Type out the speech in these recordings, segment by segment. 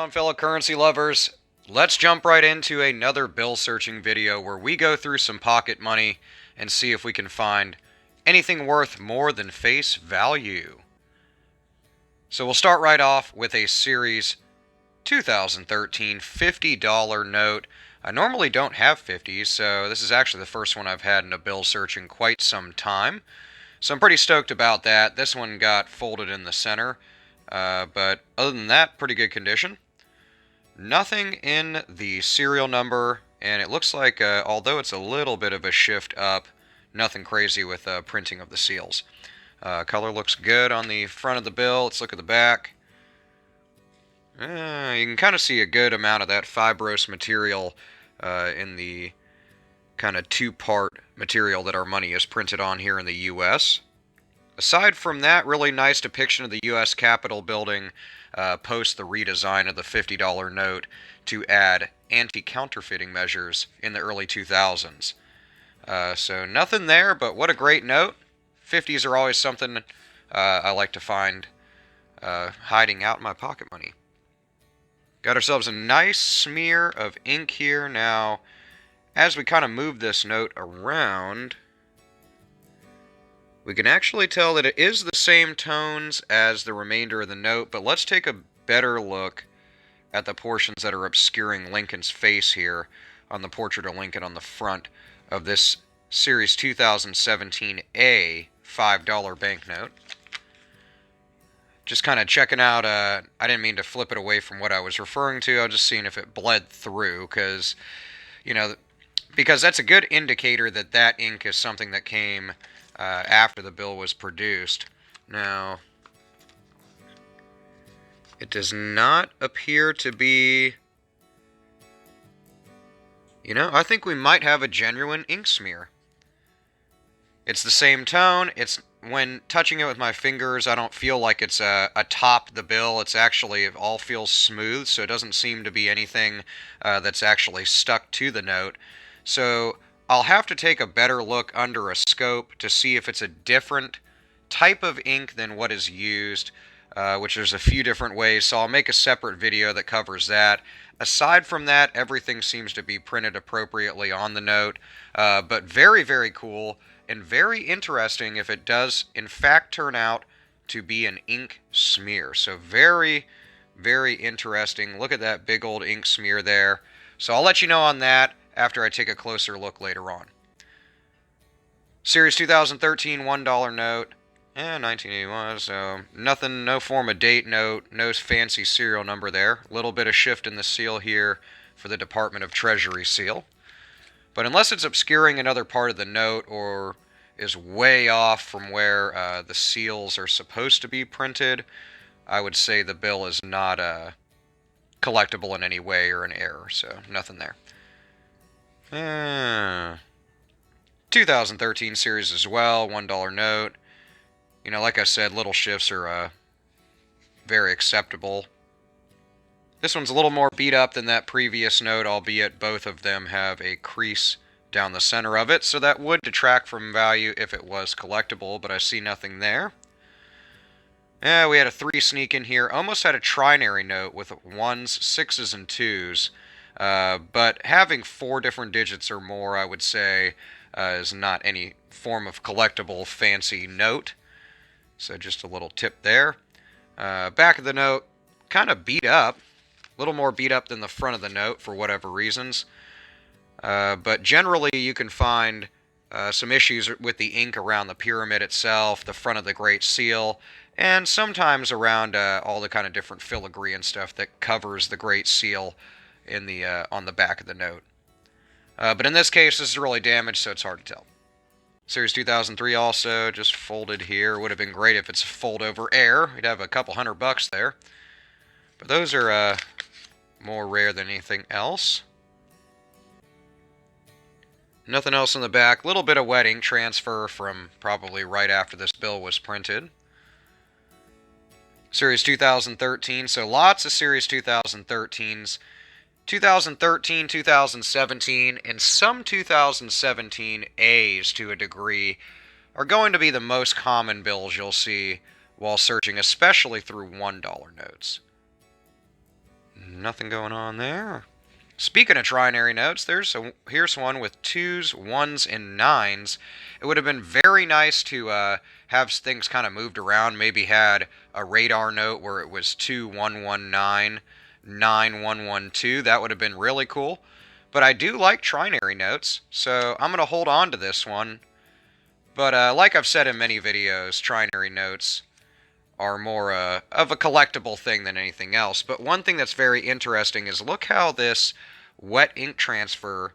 on, fellow currency lovers? Let's jump right into another bill searching video where we go through some pocket money and see if we can find anything worth more than face value. So we'll start right off with a Series 2013 $50 note. I normally don't have 50s, so this is actually the first one I've had in a bill search in quite some time. So I'm pretty stoked about that. This one got folded in the center, but other than that, pretty good condition. Nothing in the serial number, and it looks like, although it's a little bit of a shift up, nothing crazy with printing of the seals. Color looks good on the front of the bill. Let's look at the back. You can kind of see a good amount of that fibrous material in the kind of two-part material that our money is printed on here in the U.S. Aside from that, really nice depiction of the U.S. Capitol building post the redesign of the $50 note to add anti-counterfeiting measures in the early 2000s. So nothing there, but what a great note. 50s are always something I like to find hiding out in my pocket money. Got ourselves a nice smear of ink here. Now, as we kind of move this note around, we can actually tell that it is the same tones as the remainder of the note, but let's take a better look at the portions that are obscuring Lincoln's face here on the portrait of Lincoln on the front of this Series 2017A $5 banknote. Just kind of checking out, I didn't mean to flip it away from what I was referring to. I was just seeing if it bled through, because that's a good indicator that that ink is something that came after the bill was produced. Now, it does not appear to be... I think we might have a genuine ink smear. It's the same tone. When touching it with my fingers, I don't feel like it's atop the bill. It's actually, it all feels smooth, so it doesn't seem to be anything that's actually stuck to the note. So I'll have to take a better look under a scope to see if it's a different type of ink than what is used, which there's a few different ways, so I'll make a separate video that covers that. Aside from that, everything seems to be printed appropriately on the note, but very, very cool. And very interesting if it does, in fact, turn out to be an ink smear. So very, very interesting. Look at that big old ink smear there. So I'll let you know on that after I take a closer look later on. Series 2013 $1 note. 1981, so nothing, no form of date note, no fancy serial number there. A little bit of shift in the seal here for the Department of Treasury seal. But unless it's obscuring another part of the note or is way off from where the seals are supposed to be printed, I would say the bill is not collectible in any way or an error, so nothing there. 2013 series as well, $1 note. Like I said, little shifts are very acceptable. This one's a little more beat up than that previous note, albeit both of them have a crease down the center of it, so that would detract from value if it was collectible, but I see nothing there. We had a 3 sneak in here. Almost had a trinary note with 1s, 6s, and 2s, but having 4 different digits or more, I would say, is not any form of collectible fancy note. So just a little tip there. Back of the note, kind of beat up. A little more beat up than the front of the note for whatever reasons. But generally you can find some issues with the ink around the pyramid itself, the front of the Great Seal, and sometimes around all the kind of different filigree and stuff that covers the Great Seal in the on the back of the note. But in this case, this is really damaged, so it's hard to tell. Series 2003 also, just folded here. Would have been great if it's fold over air. We'd have a couple $100 there. But those are more rare than anything else. Nothing else in the back. Little bit of wet ink transfer from probably right after this bill was printed. Series 2013, so lots of Series 2013s. 2013, 2017, and some 2017As to a degree are going to be the most common bills you'll see while searching, especially through $1 notes. Nothing going on there. Speaking of trinary notes, here's one with 2s, 1s, and 9s. It would have been very nice to have things kind of moved around. Maybe had a radar note where it was 2119, 9112. That would have been really cool. But I do like trinary notes, so I'm going to hold on to this one. But like I've said in many videos, trinary notes are more of a collectible thing than anything else. But one thing that's very interesting is look how this wet ink transfer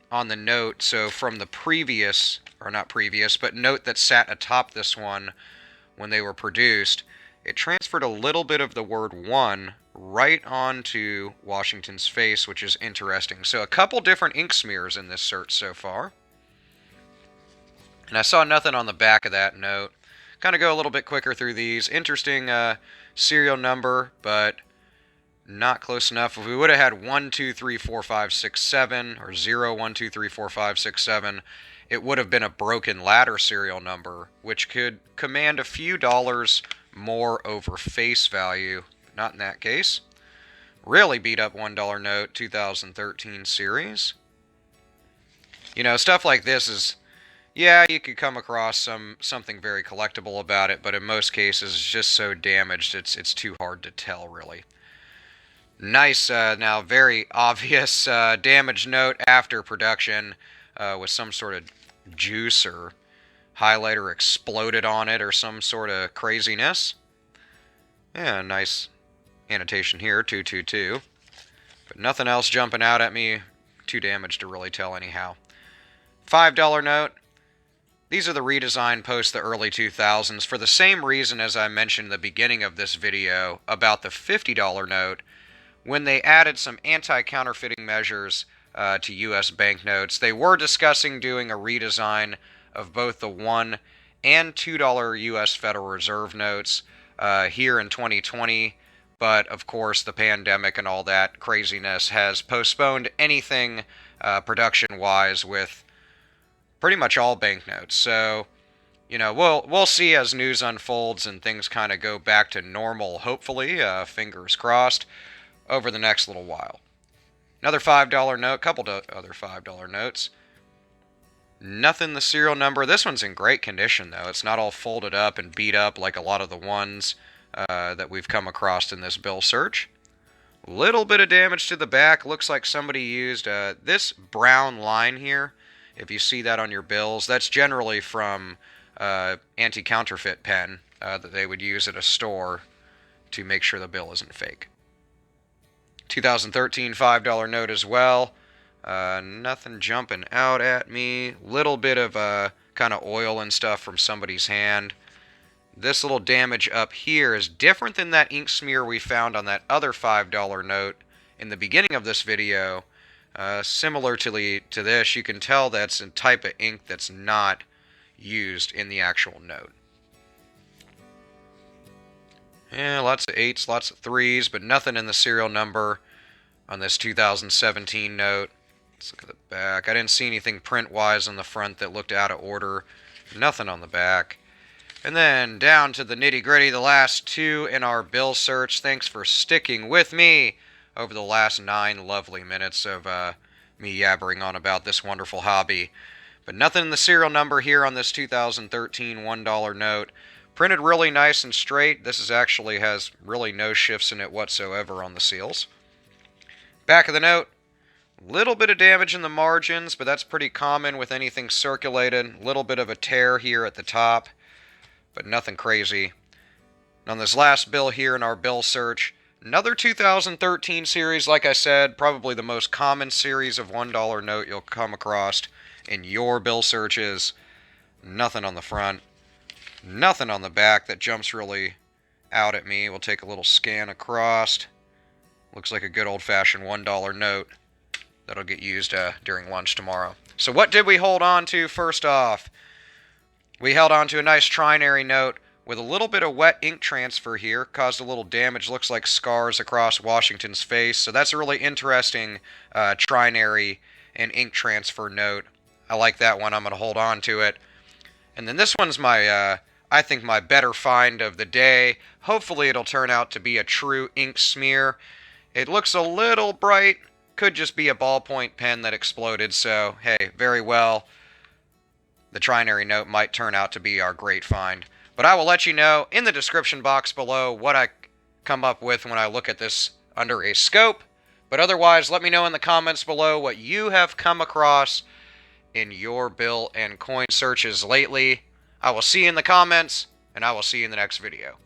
on the note, so from the previous, or not previous, but note that sat atop this one when they were produced, it transferred a little bit of the word 1 right onto Washington's face, which is interesting. So a couple different ink smears in this search so far. And I saw nothing on the back of that note. Kind of go a little bit quicker through these. Interesting serial number, but not close enough. If we would have had 1, 2, 3, 4, 5, 6, 7, or 0, 1, 2, 3, 4, 5, 6, 7, it would have been a broken ladder serial number, which could command a few dollars more over face value. Not in that case. Really beat up $1 note, 2013 series. You know, stuff like this is, yeah, you could come across something very collectible about it, but in most cases it's just so damaged it's too hard to tell, really. Nice, now very obvious damage note after production with some sort of juice or highlighter exploded on it or some sort of craziness. Yeah, nice annotation here, 222. But nothing else jumping out at me. Too damaged to really tell anyhow. $5 note. These are the redesign post the early 2000s for the same reason as I mentioned in the beginning of this video about the $50 note. When they added some anti-counterfeiting measures to U.S. banknotes, they were discussing doing a redesign of both the $1 and $2 U.S. Federal Reserve notes here in 2020. But, of course, the pandemic and all that craziness has postponed anything production-wise with pretty much all banknotes. So, you know, we'll see as news unfolds and things kind of go back to normal, hopefully, fingers crossed, over the next little while. Another $5 note, couple of other $5 notes. Nothing the serial number. This one's in great condition, though. It's not all folded up and beat up like a lot of the ones that we've come across in this bill search. Little bit of damage to the back. Looks like somebody used this brown line here. If you see that on your bills, that's generally from anti-counterfeit pen that they would use at a store to make sure the bill isn't fake. 2013 $5 note as well. Nothing jumping out at me. Little bit of kind of oil and stuff from somebody's hand. This little damage up here is different than that ink smear we found on that other $5 note in the beginning of this video. Similar to this, you can tell that's a type of ink that's not used in the actual note. Yeah, lots of 8s, lots of 3s, but nothing in the serial number on this 2017 note. Let's look at the back. I didn't see anything print-wise on the front that looked out of order. Nothing on the back. And then down to the nitty-gritty, the last two in our bill search. Thanks for sticking with me over the last 9 lovely minutes of me yabbering on about this wonderful hobby. But nothing in the serial number here on this 2013 $1 note. Printed really nice and straight. This actually has really no shifts in it whatsoever on the seals. Back of the note, little bit of damage in the margins, but that's pretty common with anything circulated. Little bit of a tear here at the top, but nothing crazy. On this last bill here in our bill search, another 2013 series, like I said, probably the most common series of $1 note you'll come across in your bill searches. Nothing on the front. Nothing on the back that jumps really out at me. We'll take a little scan across. Looks like a good old-fashioned $1 note that'll get used during lunch tomorrow. So what did we hold on to first off? We held on to a nice trinary note with a little bit of wet ink transfer here. Caused a little damage. Looks like scars across Washington's face. So that's a really interesting trinary and ink transfer note. I like that one. I'm going to hold on to it. And then this one's my... I think my better find of the day. Hopefully it'll turn out to be a true ink smear. It looks a little bright. Could just be a ballpoint pen that exploded, so hey, very well, the Trinary note might turn out to be our great find. But I will let you know in the description box below what I come up with when I look at this under a scope. But otherwise, let me know in the comments below what you have come across in your bill and coin searches lately. I will see you in the comments, and I will see you in the next video.